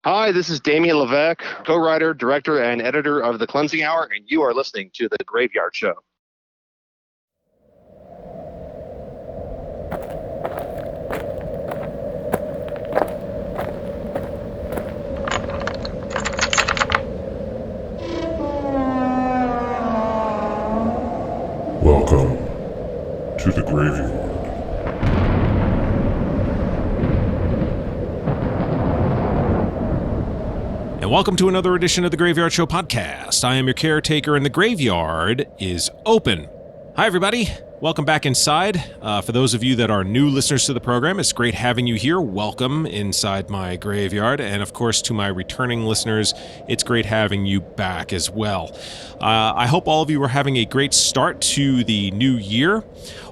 Hi, this is Damien LeVeck, co-writer, director, and editor of The Cleansing Hour, and you are listening to The Graveyard Show. Welcome to The Graveyard. And welcome to another edition of the Graveyard Show podcast. I am your caretaker, and the graveyard is open. Hi, everybody. Welcome back inside. For those of you that are new listeners to the program, it's great having you here. Welcome inside my graveyard. And of course, to my returning listeners, it's great having you back as well. I hope all of you are having a great start to the new year.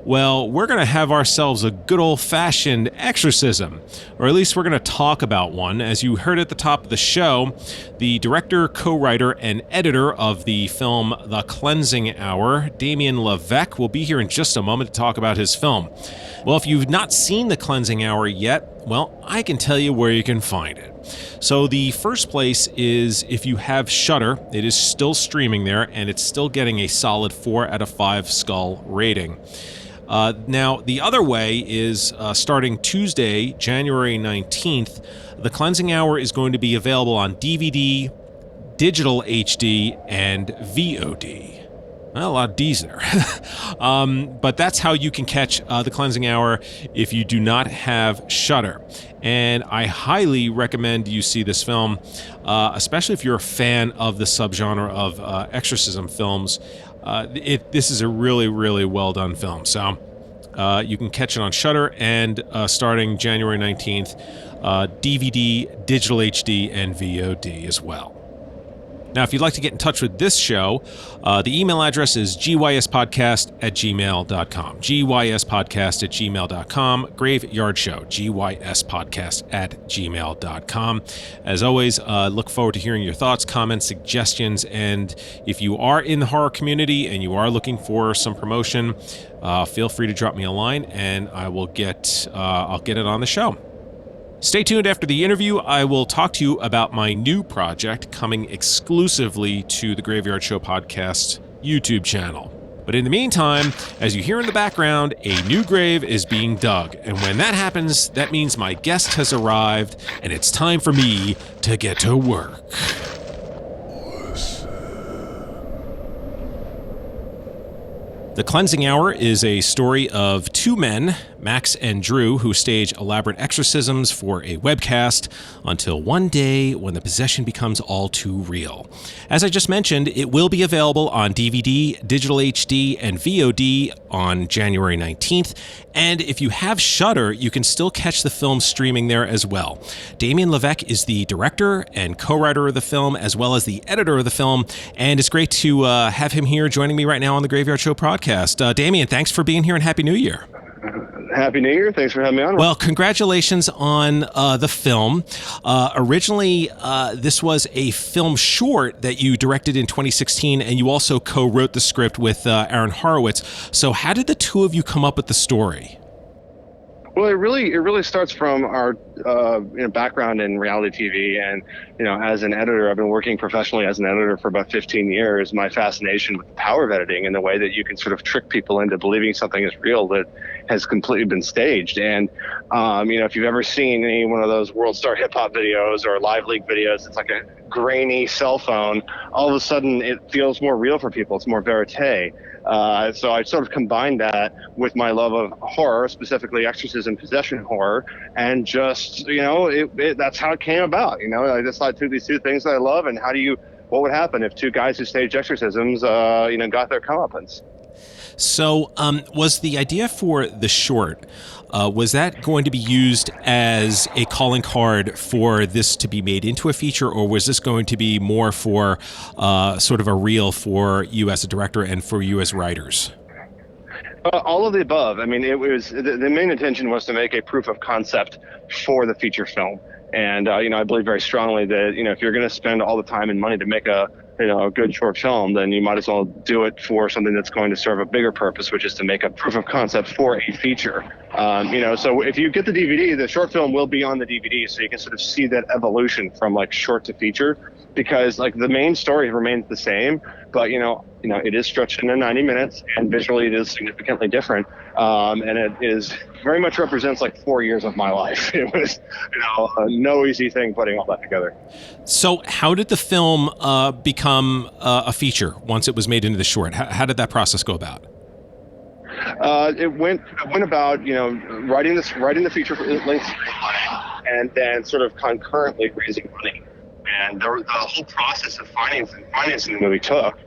Well, we're going to have ourselves a good old-fashioned exorcism, or at least we're going to talk about one. As you heard at the top of the show, the director, co-writer, and editor of the film The Cleansing Hour, Damien LeVeck, will be here in just a moment to talk about his film. Well, if you've not seen The Cleansing Hour yet, well, I can tell you where you can find it. So the first place is if you have Shudder. It is still streaming there, and it's still getting a solid 4 out of 5 skull rating. Now, the other way is starting Tuesday, January 19th, The Cleansing Hour is going to be available on DVD, digital HD, and VOD. Well, a lot of D's there. But that's how you can catch The Cleansing Hour if you do not have Shudder. And I highly recommend you see this film, especially if you're a fan of the subgenre of exorcism films. This is a really, really well done film. So you can catch it on Shudder, and starting January 19th, DVD, digital HD, and VOD as well. Now, if you'd like to get in touch with this show, the email address is gyspodcast@gmail.com. gyspodcast@gmail.com. Graveyard Show, gyspodcast@gmail.com. As always, look forward to hearing your thoughts, comments, suggestions, and if you are in the horror community and you are looking for some promotion, feel free to drop me a line, and I'll get it on the show. Stay tuned after the interview. I will talk to you about my new project coming exclusively to the Graveyard Show podcast YouTube channel. But in the meantime, as you hear in the background, a new grave is being dug. And when that happens, that means my guest has arrived, and it's time for me to get to work. The Cleansing Hour is a story of two men, Max and Drew, who stage elaborate exorcisms for a webcast until one day when the possession becomes all too real. As I just mentioned, it will be available on DVD, digital HD, and VOD on January 19th. And if you have Shudder, you can still catch the film streaming there as well. Damien LeVeck is the director and co-writer of the film, as well as the editor of the film. And it's great to have him here joining me right now on the Graveyard Show podcast. Damien, thanks for being here, and Happy New Year. Happy New Year. Thanks for having me on. Well, congratulations on the film. Originally, this was a film short that you directed in 2016, and you also co-wrote the script with Aaron Horowitz. So how did the two of you come up with the story? Well, it really starts from our background in reality TV, and as an editor, I've been working professionally as an editor for about 15 years. My fascination with the power of editing and the way that you can sort of trick people into believing something is real that has completely been staged. And if you've ever seen any one of those World Star Hip Hop videos or Live League videos, it's like a grainy cell phone. All of a sudden, it feels more real for people. It's more verite. So I sort of combined that with my love of horror, specifically exorcism, possession horror, and just, that's how it came about. I just thought, took these two things that I love, and what would happen if two guys who staged exorcisms, got their comeuppance? So was the idea for the short, was that going to be used as a calling card for this to be made into a feature, or was this going to be more for sort of a reel for you as a director and for you as writers? All of the above. I mean, it was the main intention was to make a proof of concept for the feature film. And, I believe very strongly that, if you're going to spend all the time and money to make a a good short film, then you might as well do it for something that's going to serve a bigger purpose, which is to make a proof of concept for a feature. So if you get the DVD, the short film will be on the DVD, so you can sort of see that evolution from like short to feature, because like the main story remains the same, but it is stretched into 90 minutes, and visually it is significantly different. And it is very much represents like 4 years of my life. It was, no easy thing putting all that together. So how did the film become a feature once it was made into the short? How did that process go about? It went about, writing the feature length screenplay, and then sort of concurrently raising money. And the whole process of financing the movie took,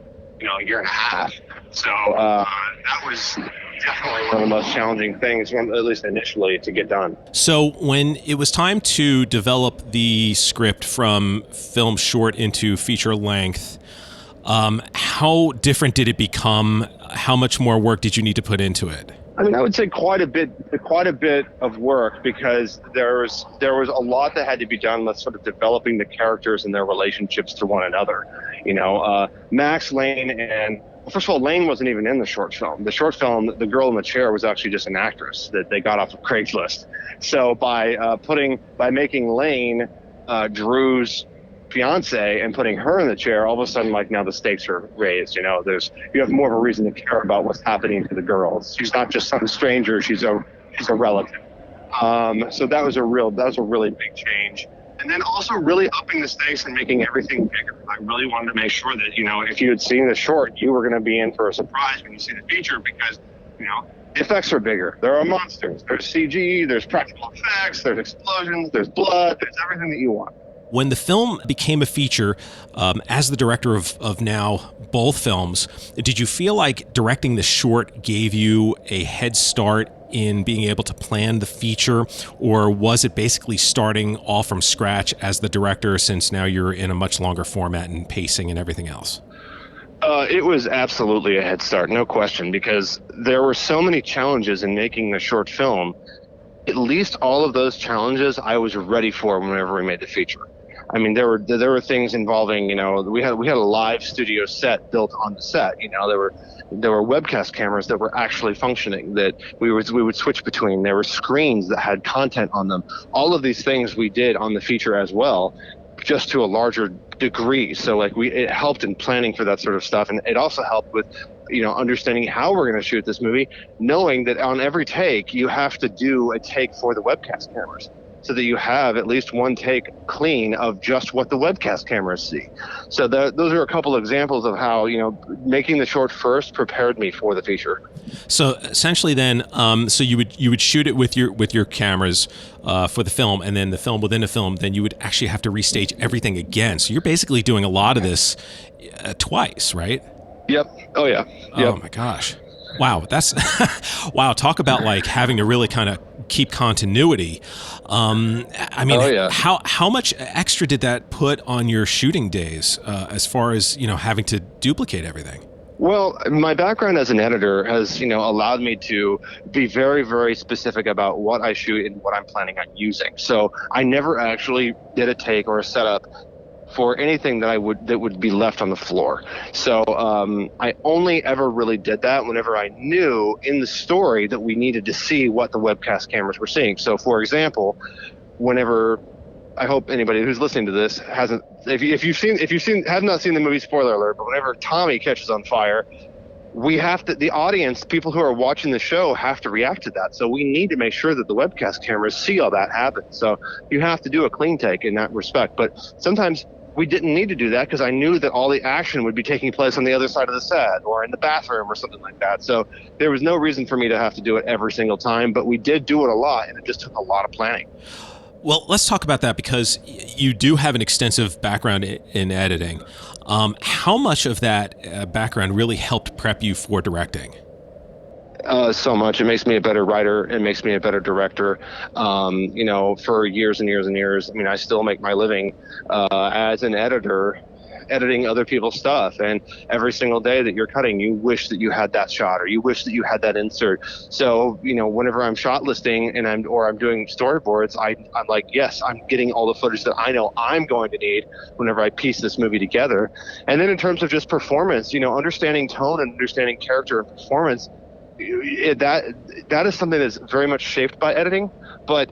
a year and a half. So that was definitely one of the most challenging things, at least initially, to get done. So when it was time to develop the script from film short into feature length, how different did it become? How much more work did you need to put into it? I mean, I would say quite a bit of work, because there was a lot that had to be done with sort of developing the characters and their relationships to one another. Max, Lane, and first of all, Lane wasn't even in the short film. The short film, the girl in the chair was actually just an actress that they got off of Craigslist. So by making Lane Drew's fiance and putting her in the chair, all of a sudden, like, now the stakes are raised. You have more of a reason to care about what's happening to the girls. She's not just some stranger; she's a relative. So that was a really big change. And then also really upping the stakes and making everything bigger. I really wanted to make sure that, if you had seen the short, you were going to be in for a surprise when you see the feature, because, the effects are bigger. There are monsters, there's CG, there's practical effects, there's explosions, there's blood, there's everything that you want. When the film became a feature, as the director of now both films, did you feel like directing the short gave you a head start in being able to plan the feature, or was it basically starting all from scratch as the director, since now you're in a much longer format and pacing and everything else? It was absolutely a head start, no question, because there were so many challenges in making the short film. At least all of those challenges I was ready for whenever we made the feature. I mean, there were things involving, we had a live studio set built on the set. There were webcast cameras that were actually functioning that we would switch between. There were screens that had content on them. All of these things we did on the feature as well, just to a larger degree. So it helped in planning for that sort of stuff, and it also helped with understanding how we're going to shoot this movie, knowing that on every take you have to do a take for the webcast cameras, so that you have at least one take clean of just what the webcast cameras see. So those are a couple examples of how, making the short first prepared me for the feature. So essentially then, so you would shoot it with your cameras for the film, and then the film within a film, then you would actually have to restage everything again. So you're basically doing a lot of this twice, right? Yep. Oh, yeah. Yep. Oh, my gosh. Wow, that's wow. Talk about having to really kind of keep continuity. How much extra did that put on your shooting days as far as having to duplicate everything? Well, my background as an editor has allowed me to be very, very specific about what I shoot and what I'm planning on using. So I never actually did a take or a setup for anything that would be left on the floor. So I only ever really did that whenever I knew in the story that we needed to see what the webcast cameras were seeing. So, for example, whenever, I hope anybody who's listening to this hasn't, have not seen the movie, spoiler alert, but whenever Tommy catches on fire, we have to, the audience, people who are watching the show, have to react to that. So we need to make sure that the webcast cameras see all that happen. So you have to do a clean take in that respect. But sometimes we didn't need to do that because I knew that all the action would be taking place on the other side of the set or in the bathroom or something like that. So there was no reason for me to have to do it every single time, but we did do it a lot, and it just took a lot of planning. Well, let's talk about that, because you do have an extensive background in editing. How much of that background really helped prep you for directing? So much. It makes me a better writer. It makes me a better director. For years and years and years, I mean, I still make my living as an editor editing other people's stuff, and every single day that you're cutting, you wish that you had that shot, or you wish that you had that insert. So, whenever I'm shot listing and I'm doing storyboards, I'm like, yes, I'm getting all the footage that I know I'm going to need whenever I piece this movie together. And then in terms of just performance, understanding tone and understanding character and performance, that is something that's very much shaped by editing. But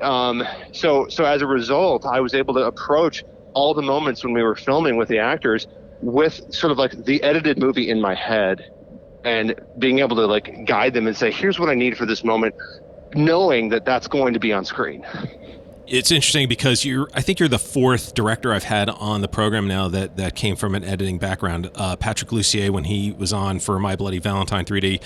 so as a result, I was able to approach all the moments when we were filming with the actors with sort of like the edited movie in my head, and being able to like guide them and say, here's what I need for this moment, knowing that that's going to be on screen. It's interesting because I think you're the fourth director I've had on the program now that came from an editing background. Patrick Lussier, when he was on for My Bloody Valentine 3D,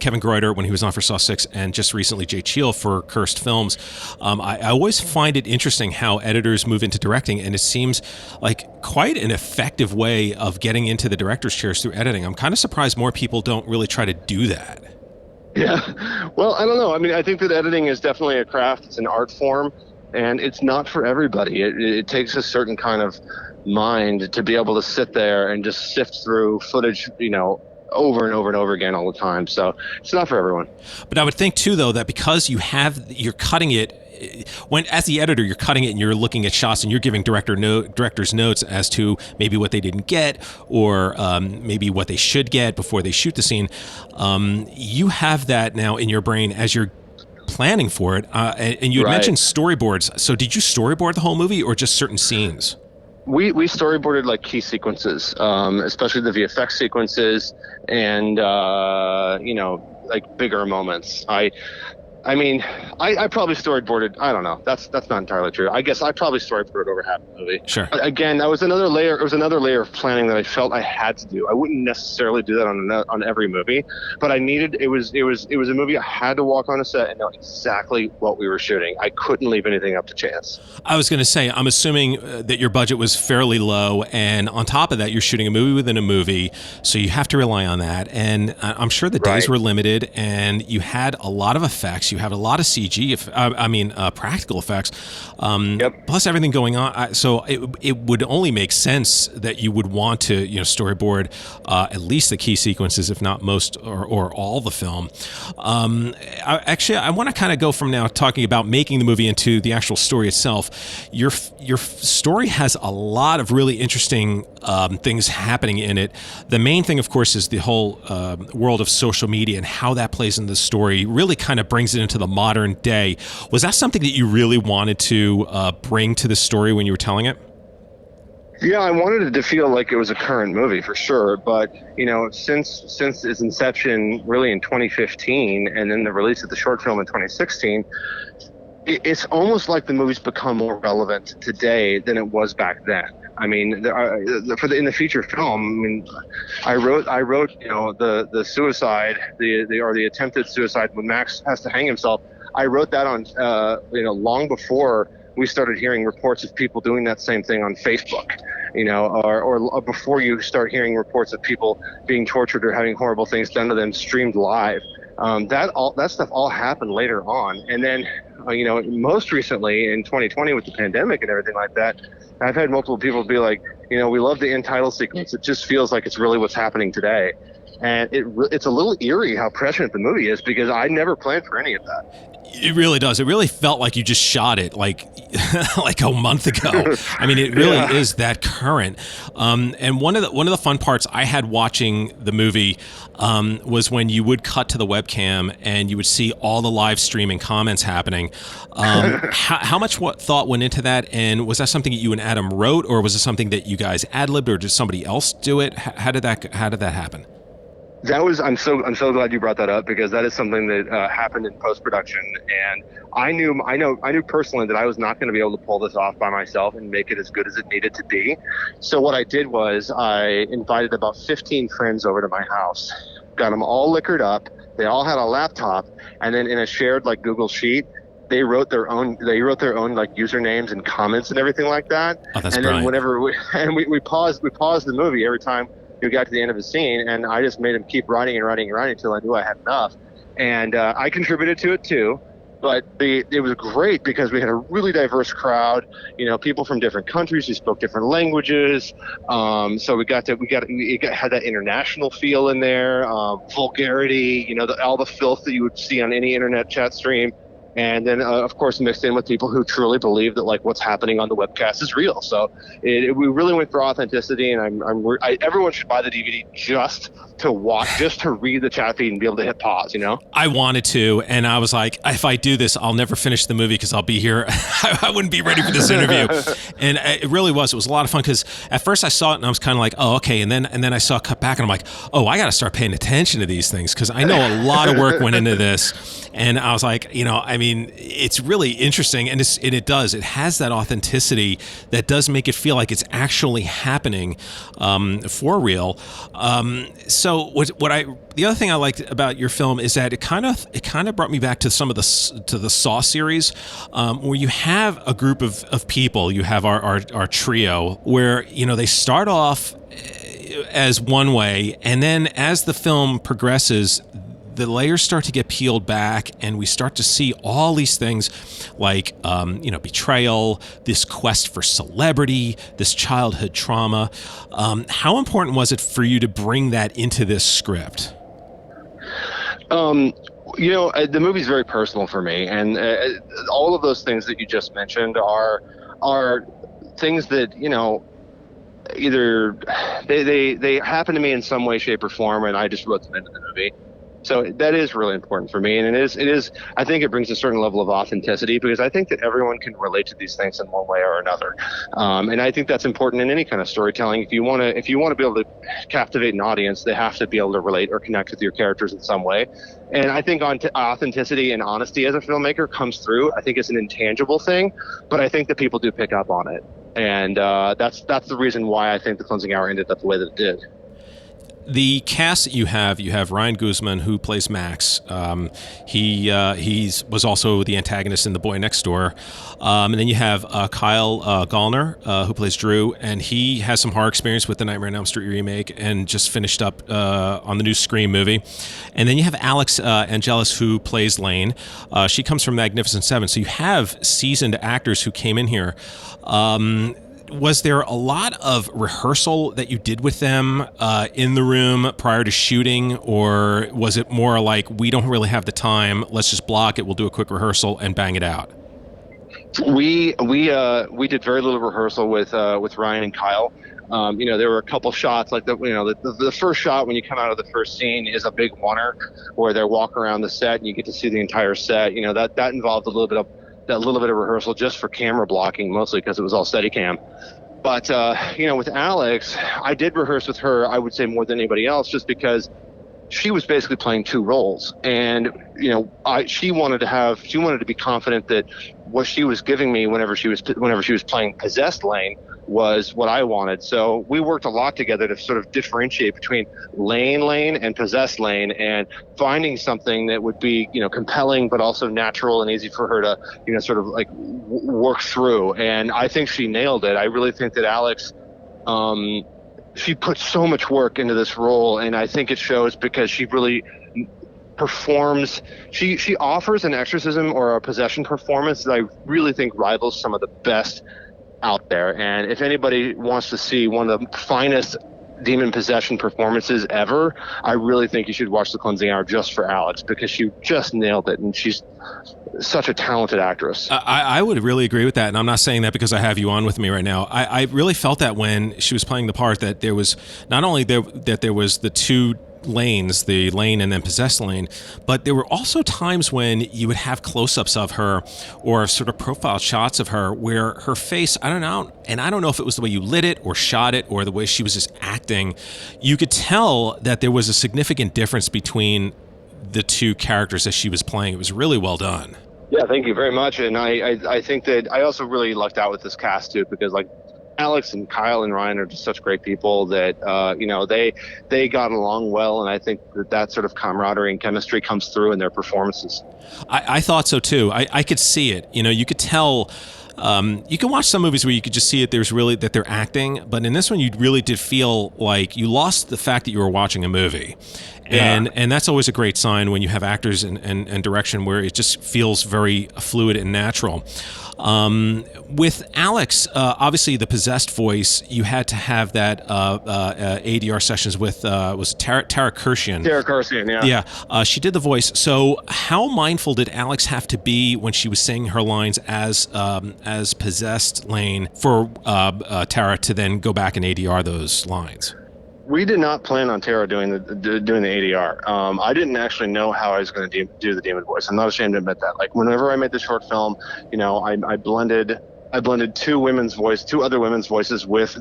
Kevin Greuter when he was on for Saw 6, and just recently Jay Cheel for Cursed Films. I always find it interesting how editors move into directing, and it seems like quite an effective way of getting into the director's chairs through editing. I'm kind of surprised more people don't really try to do that. Yeah. Well, I don't know. I mean, I think that editing is definitely a craft. It's an art form, and it's not for everybody. It takes a certain kind of mind to be able to sit there and just sift through footage, over and over and over again all the time. So it's not for everyone. But I would think too, though, that because you're cutting it, when as the editor you're cutting it and you're looking at shots and you're giving director's notes as to maybe what they didn't get, or maybe what they should get before they shoot the scene, you have that now in your brain as you're planning for it, and you had mentioned storyboards. So did you storyboard the whole movie or just certain scenes? We storyboarded like key sequences, especially the VFX sequences, and like bigger moments. I mean, I probably storyboarded. I don't know. That's not entirely true. I guess I probably storyboarded over half the movie. Sure. But again, that was another layer. It was another layer of planning that I felt I had to do. I wouldn't necessarily do that on every movie, but I needed. It was a movie I had to walk on a set and know exactly what we were shooting. I couldn't leave anything up to chance. I was going to say, I'm assuming that your budget was fairly low, and on top of that, you're shooting a movie within a movie, so you have to rely on that. And I'm sure the days were limited, and you had a lot of effects. You had a lot of CG, practical effects, plus everything going on. So it would only make sense that you would want to, storyboard at least the key sequences, if not most or all the film. I want to kind of go from now talking about making the movie into the actual story itself. Your story has a lot of really interesting things happening in it. The main thing, of course, is the whole world of social media and how that plays in the story. Really kind of brings it into the modern day. Was that something that you really wanted to bring to the story when you were telling it? Yeah, I wanted it to feel like it was a current movie for sure, but since its inception really in 2015 and then the release of the short film in 2016, it's almost like the movie's become more relevant today than it was back then. I mean, in the feature film, I mean, I wrote the suicide, the attempted suicide when Max has to hang himself. I wrote that on long before we started hearing reports of people doing that same thing on Facebook, or before you start hearing reports of people being tortured or having horrible things done to them streamed live. That stuff all happened later on, and then most recently in 2020 with the pandemic and everything like that, I've had multiple people be like, we love the end title sequence. It just feels like it's really what's happening today. And it's a little eerie how prescient the movie is, because I never planned for any of that. It really does. It really felt like you just shot it like a month ago. I mean, it really is that current. And one of the fun parts I had watching the movie was when you would cut to the webcam and you would see all the live streaming comments happening. How much thought went into that? And was that something that you and Adam wrote, or was it something that you guys ad-libbed, or did somebody else do it? How did that happen? I'm so glad you brought that up, because that is something that happened in post-production, and I knew personally that I was not going to be able to pull this off by myself and make it as good as it needed to be. So what I did was I invited about 15 friends over to my house, got them all liquored up. They all had a laptop, and then in a shared Google sheet, they wrote their own usernames and comments and everything like that. Oh, that's and brilliant. Then whenever we paused the movie every time we got to the end of the scene, and I just made him keep writing until I knew I had enough. And I contributed to it too, But it was great because we had a really diverse crowd, people from different countries who spoke different languages. So it had that international feel in there, vulgarity, all the filth that you would see on any internet chat stream. And then, of course, mixed in with people who truly believe that like what's happening on the webcast is real. So we really went for authenticity, and everyone should buy the DVD just to watch, just to read the chat feed and be able to hit pause. I wanted to, and I was like, if I do this, I'll never finish the movie because I'll be here. I wouldn't be ready for this interview. And it really was. It was a lot of fun because at first I saw it and I was kind of like, oh, okay. And then I saw it cut back and I'm like, oh, I got to start paying attention to these things because I know a lot of work went into this. And I was like, it's really interesting, and it has that authenticity that does make it feel like it's actually happening for real. So the other thing I liked about your film is that it kind of brought me back to some of the Saw series, where you have a group of people. You have our trio where they start off as one way, and then as the film progresses, the layers start to get peeled back, and we start to see all these things like, betrayal, this quest for celebrity, this childhood trauma. How important was it for you to bring that into this script? The movie's very personal for me, and all of those things that you just mentioned are things that, either they happen to me in some way, shape, or form, and I just wrote them into the movie. So that is really important for me, and it is. I think it brings a certain level of authenticity because I think that everyone can relate to these things in one way or another, and I think that's important in any kind of storytelling. If you want to be able to captivate an audience, they have to be able to relate or connect with your characters in some way. And I think authenticity and honesty as a filmmaker comes through. I think it's an intangible thing, but I think that people do pick up on it, and that's the reason why I think The Cleansing Hour ended up the way that it did. The cast that you have Ryan Guzman, who plays Max. He was also the antagonist in The Boy Next Door. And then you have Kyle Gallner, who plays Drew, and he has some horror experience with the Nightmare on Elm Street remake and just finished up on the new Scream movie. And then you have Alex Angelis, who plays Lane. She comes from Magnificent Seven. So you have seasoned actors who came in here. Was there a lot of rehearsal that you did with them in the room prior to shooting, or was it more like, we don't really have the time, let's just block it, we'll do a quick rehearsal and bang it out? We did very little rehearsal with Ryan and Kyle. There were a couple shots, like the first shot when you come out of the first scene is a big oneer where they walk around the set and you get to see the entire set. That involved a little bit of rehearsal just for camera blocking, mostly because it was all Steadicam. But with Alex, I did rehearse with her, I would say, more than anybody else, just because she was basically playing two roles, and she wanted to be confident that what she was giving me whenever she was playing possessed Lane was what I wanted. So we worked a lot together to sort of differentiate between Lane and possessed Lane, and finding something that would be compelling but also natural and easy for her to sort of like work through. And I think she nailed it. I really think that Alex, she put so much work into this role, and I think it shows because she really performs. She offers an exorcism or a possession performance that I really think rivals some of the best out there. And if anybody wants to see one of the finest demon possession performances ever, I really think you should watch The Cleansing Hour just for Alex, because she just nailed it, and she's such a talented actress. I would really agree with that, and I'm not saying that because I have you on with me right now. I really felt that when she was playing the part, that there was not only that there was the two lanes, the Lane and then possessed Lane, but there were also times when you would have close-ups of her or sort of profile shots of her where her face, I don't know if it was the way you lit it or shot it or the way she was just acting, you could tell that there was a significant difference between the two characters that she was playing. It was really well done. Yeah, thank you very much. And I think that I also really lucked out with this cast too, because like Alex and Kyle and Ryan are just such great people that they got along well, and I think that sort of camaraderie and chemistry comes through in their performances. I thought so too. I could see it. You could tell You can watch some movies where you could just see it. There's really that they're acting, but in this one, you really did feel like you lost the fact that you were watching a movie. Yeah. And that's always a great sign when you have actors and direction where it just feels very fluid and natural. With Alex, obviously the possessed voice, you had to have that ADR sessions with was Tara Kirshian. Tara Kirshian, yeah. Yeah, she did the voice. So how mindful did Alex have to be when she was saying her lines as possessed Lane for Tara to then go back and ADR those lines? We did not plan on Tara doing the ADR. I didn't actually know how I was going to do the demon voice. I'm not ashamed to admit that. Like whenever I made the short film, I blended two other women's voices with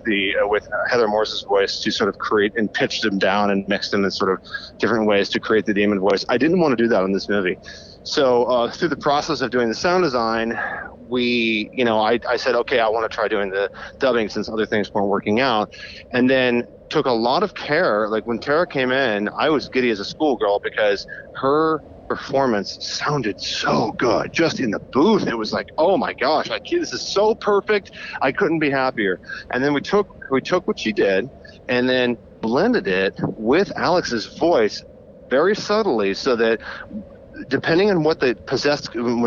Heather Morse's voice to sort of create and pitched them down and mixed them in sort of different ways to create the demon voice. I didn't want to do that in this movie. So through the process of doing the sound design, I said, okay, I want to try doing the dubbing since other things weren't working out. And then took a lot of care. Like when Tara came in, I was giddy as a schoolgirl because her performance sounded so good. Just in the booth, it was like, oh my gosh, this is so perfect. I couldn't be happier. And then we took what she did and then blended it with Alex's voice very subtly so that depending on what when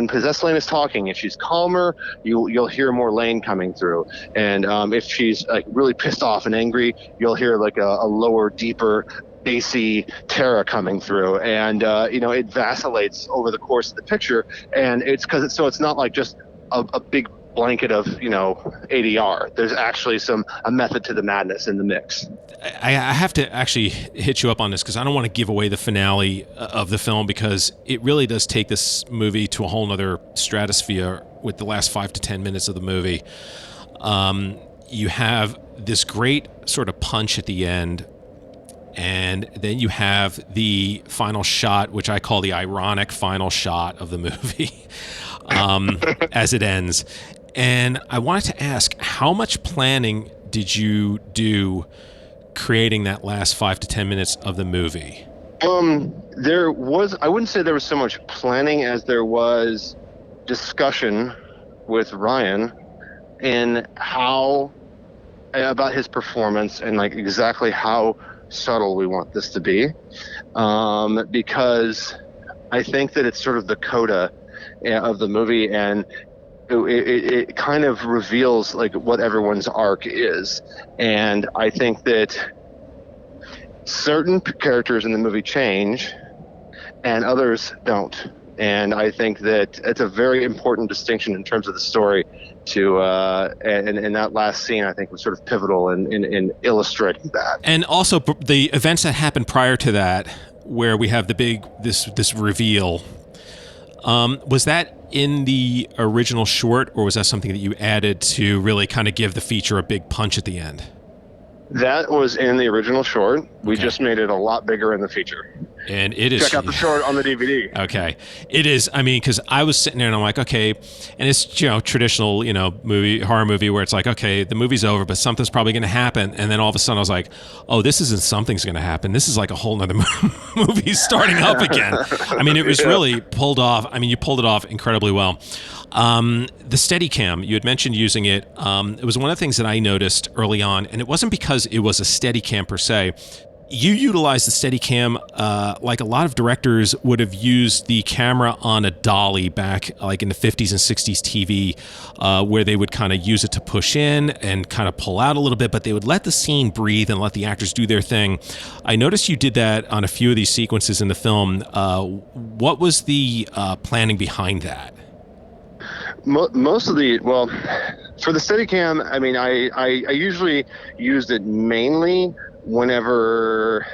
possessed Lane is talking, if she's calmer, you'll hear more Lane coming through, and if she's like really pissed off and angry, you'll hear like a lower, deeper, bassy Tara coming through, and it vacillates over the course of the picture, and it's not like just a big blanket of ADR. There's actually a method to the madness in the mix. I have to actually hit you up on this because I don't want to give away the finale of the film because it really does take this movie to a whole nother stratosphere with the last 5 to 10 minutes of the movie. You have this great sort of punch at the end, and then you have the final shot, which I call the ironic final shot of the movie as it ends. And I wanted to ask, how much planning did you do creating that last 5 to 10 minutes of the movie? I wouldn't say there was so much planning as there was discussion with Ryan in about his performance and like exactly how subtle we want this to be. Because I think that it's sort of the coda of the movie, and it kind of reveals like what everyone's arc is. And I think that certain characters in the movie change and others don't. And I think that it's a very important distinction in terms of the story and that last scene I think was sort of pivotal in illustrating that. And also the events that happened prior to that, where we have this reveal, was that in the original short, or was that something that you added to really kind of give the feature a big punch at the end? That was in the original short. We just made it a lot bigger in the feature. And it is... Check out the short on the DVD. Okay. It is, I mean, because I was sitting there and I'm like, okay, and it's, traditional, horror movie where it's like, okay, the movie's over, but something's probably going to happen. And then all of a sudden I was like, oh, this isn't something's going to happen. This is like a whole nother movie starting up again. I mean, it was really pulled off. I mean, you pulled it off incredibly well. The Steadicam, you had mentioned using it. It was one of the things that I noticed early on, and it wasn't because it was a Steadicam per se. You utilized the Steadicam like a lot of directors would have used the camera on a dolly back like in the 50s and 60s TV, where they would kind of use it to push in and kind of pull out a little bit, but they would let the scene breathe and let the actors do their thing. I noticed you did that on a few of these sequences in the film. What was the planning behind that? Most of for the Steadicam, I mean, I usually used it mainly whenever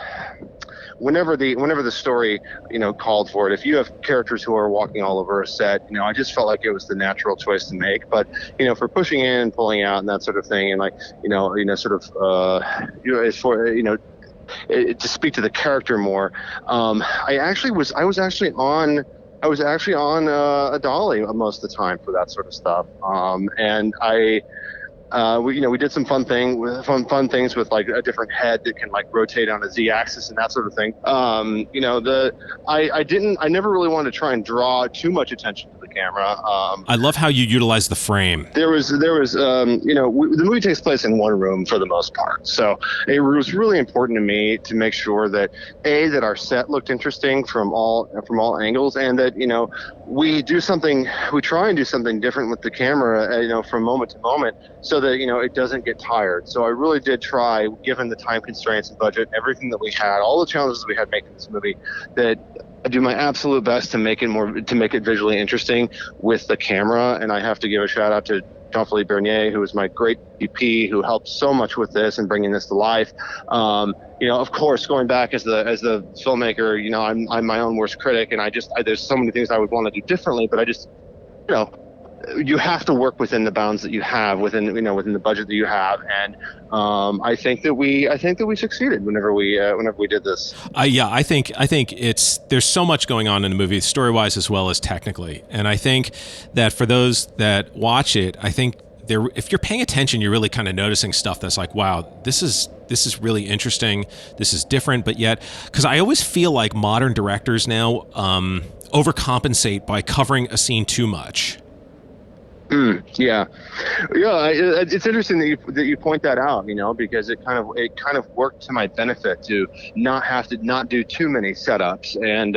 the story, called for it. If you have characters who are walking all over a set, I just felt like it was the natural choice to make. But, for pushing in and pulling out and that sort of thing, and like, to speak to the character more, I was actually on a dolly most of the time for that sort of stuff. And we did some fun things with like a different head that can like rotate on a Z-axis and that sort of thing. I never really wanted to try and draw too much attention to the camera. I love how you utilize the frame. There was, the movie takes place in one room for the most part. So it was really important to me to make sure that that our set looked interesting from all angles, and that, we try and do something different with the camera, from moment to moment, so that, it doesn't get tired. So I really did try, given the time constraints and budget, everything that we had, all the challenges we had making this movie, that I do my absolute best to make it visually interesting with the camera. And I have to give a shout out to Jean-Philippe Bernier, who was my great DP, who helped so much with this and bringing this to life. Of course, going back as the filmmaker, I'm my own worst critic, and there's so many things I would want to do differently, but I just, you have to work within the bounds that you have, within the budget that you have, and I think that we succeeded whenever we did this. I think there's so much going on in the movie, story-wise as well as technically, and I think that for those that watch it, I think if you're paying attention, you're really kind of noticing stuff that's like, wow, this is really interesting. This is different, but yet, because I always feel like modern directors now overcompensate by covering a scene too much. Yeah. It's interesting that you point that out, because it kind of worked to my benefit to not do too many setups, and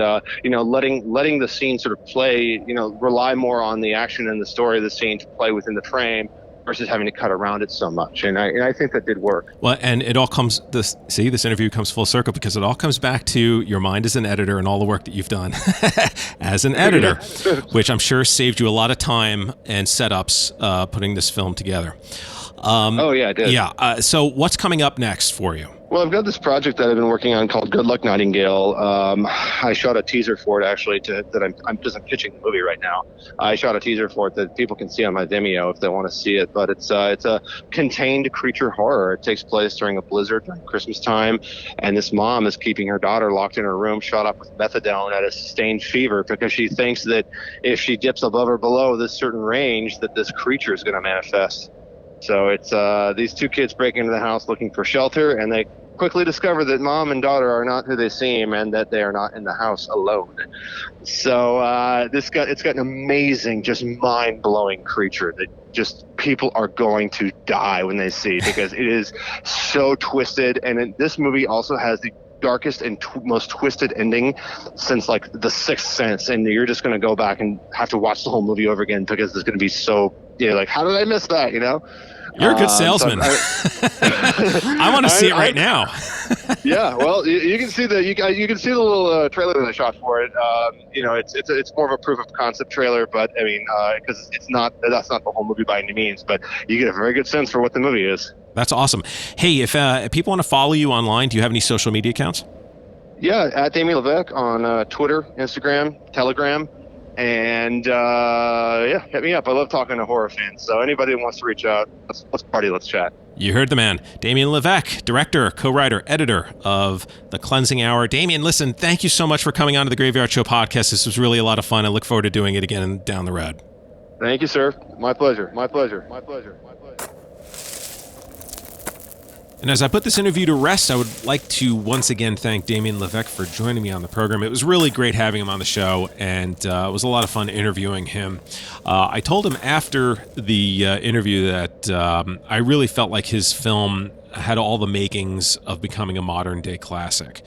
letting the scene sort of play, rely more on the action and the story of the scene to play within the frame, versus having to cut around it so much. And I think that did work. Well, and it all comes, this interview comes full circle, because it all comes back to your mind as an editor and all the work that you've done as an editor, which I'm sure saved you a lot of time and setups putting this film together. It did. Yeah. So what's coming up next for you? Well, I've got this project that I've been working on called Good Luck Nightingale. I shot a teaser for it, actually, I'm pitching the movie right now. I shot a teaser for it that people can see on my Vimeo if they want to see it. But it's a contained creature horror. It takes place during a blizzard during Christmas time, and this mom is keeping her daughter locked in her room, shot up with methadone at a sustained fever, because she thinks that if she dips above or below this certain range, that this creature is going to manifest. So it's these two kids break into the house looking for shelter, and they quickly discover that mom and daughter are not who they seem, and that they are not in the house alone. So it's got an amazing, just mind-blowing creature that just people are going to die when they see, because it is so twisted. And this movie also has the darkest and most twisted ending since like The Sixth Sense, and you're just going to go back and have to watch the whole movie over again, because it's going to be so, like, how did I miss that, You're a good salesman. I want to see it right now. Yeah, well, you can see you can see the little trailer that I shot for it. It's more of a proof of concept trailer, but I mean, because that's not the whole movie by any means, but you get a very good sense for what the movie is. That's awesome. Hey, if people want to follow you online, do you have any social media accounts? Yeah, at Damien LeVeck on Twitter, Instagram, Telegram. And hit me up. I love talking to horror fans. So anybody that wants to reach out, let's party, let's chat. You heard the man. Damien LeVeck, director, co-writer, editor of The Cleansing Hour. Damien, listen, thank you so much for coming on to the Graveyard Show podcast. This was really a lot of fun. I look forward to doing it again down the road. Thank you, sir. My pleasure. My pleasure. My pleasure. My pleasure. And as I put this interview to rest, I would like to once again thank Damien LeVeck for joining me on the program. It was really great having him on the show, and it was a lot of fun interviewing him. I told him after the interview that I really felt like his film had all the makings of becoming a modern-day classic.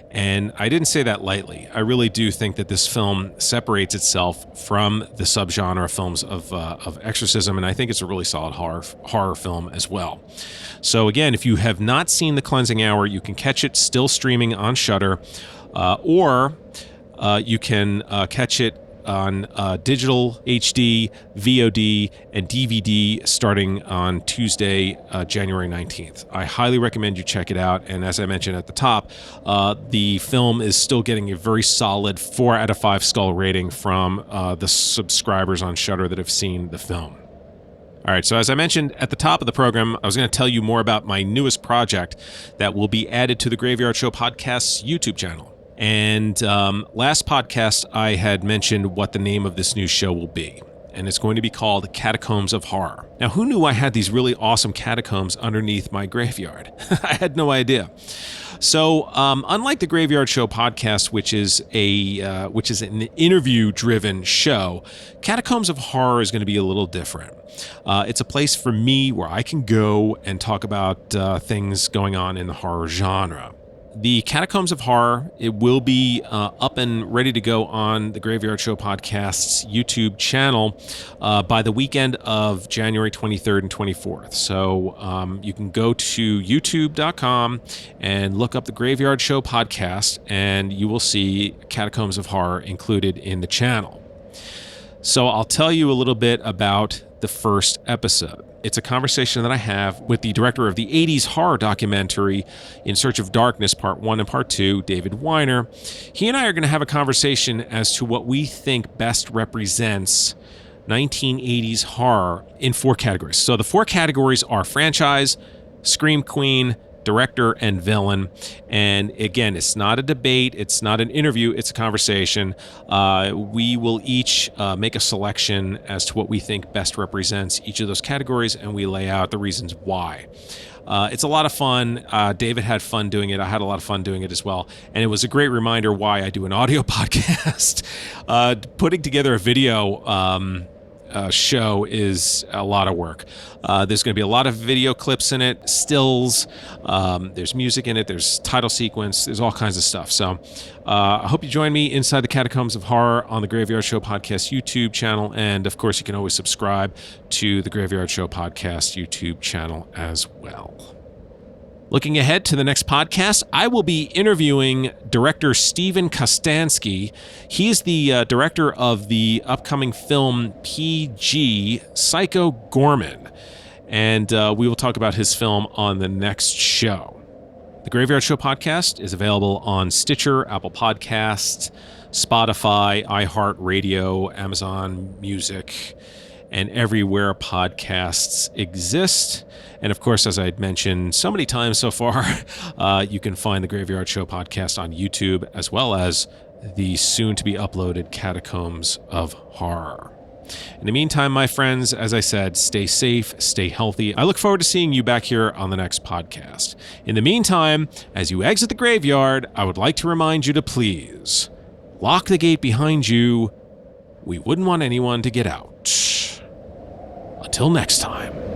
And I didn't say that lightly. I really do think that this film separates itself from the subgenre of films of exorcism, and I think it's a really solid horror film as well. So again, if you have not seen The Cleansing Hour, you can catch it still streaming on Shudder, or you can catch it on digital, HD, VOD, and DVD starting on Tuesday, January 19th. I highly recommend you check it out. And as I mentioned at the top, the film is still getting a very solid 4 out of 5 skull rating from the subscribers on Shudder that have seen the film. All right, so as I mentioned at the top of the program, I was going to tell you more about my newest project that will be added to the Graveyard Show podcast's YouTube channel. And last podcast, I had mentioned what the name of this new show will be. And it's going to be called Catacombs of Horror. Now, who knew I had these really awesome catacombs underneath my graveyard? I had no idea. So, unlike the Graveyard Show podcast, which is an interview-driven show, Catacombs of Horror is going to be a little different. It's a place for me where I can go and talk about things going on in the horror genre. The Catacombs of Horror, it will be up and ready to go on the Graveyard Show podcast's YouTube channel by the weekend of January 23rd and 24th. So you can go to youtube.com and look up the Graveyard Show podcast, and you will see Catacombs of Horror included in the channel. So I'll tell you a little bit about the first episode. It's a conversation that I have with the director of the 80s horror documentary In Search of Darkness, Part 1 and Part 2, David Weiner. He and I are going to have a conversation as to what we think best represents 1980s horror in 4 categories. So the 4 categories are franchise, scream queen, director, and villain. And again, it's not a debate, it's not an interview, it's a conversation. We will each make a selection as to what we think best represents each of those categories, and we lay out the reasons why. It's a lot of fun. David had fun doing it. I had a lot of fun doing it as well. And it was a great reminder why I do an audio podcast. Putting together a video show is a lot of work. There's going to be a lot of video clips in it, stills, there's music in it, there's title sequence, there's all kinds of stuff. So I hope you join me inside the Catacombs of Horror on the Graveyard Show Podcast YouTube channel. And of course, you can always subscribe to the Graveyard Show Podcast YouTube channel as well. Looking ahead to the next podcast, I will be interviewing director Steven Kostanski. He is the director of the upcoming film PG, Psycho Gorman. And we will talk about his film on the next show. The Graveyard Show podcast is available on Stitcher, Apple Podcasts, Spotify, iHeartRadio, Amazon Music, and everywhere podcasts exist. And of course, as I'd mentioned so many times so far, you can find the Graveyard Show podcast on YouTube, as well as the soon-to-be uploaded Catacombs of Horror. In the meantime, my friends, as I said, stay safe, stay healthy. I look forward to seeing you back here on the next podcast. In the meantime, as you exit the graveyard, I would like to remind you to please lock the gate behind you. We wouldn't want anyone to get out. Until next time.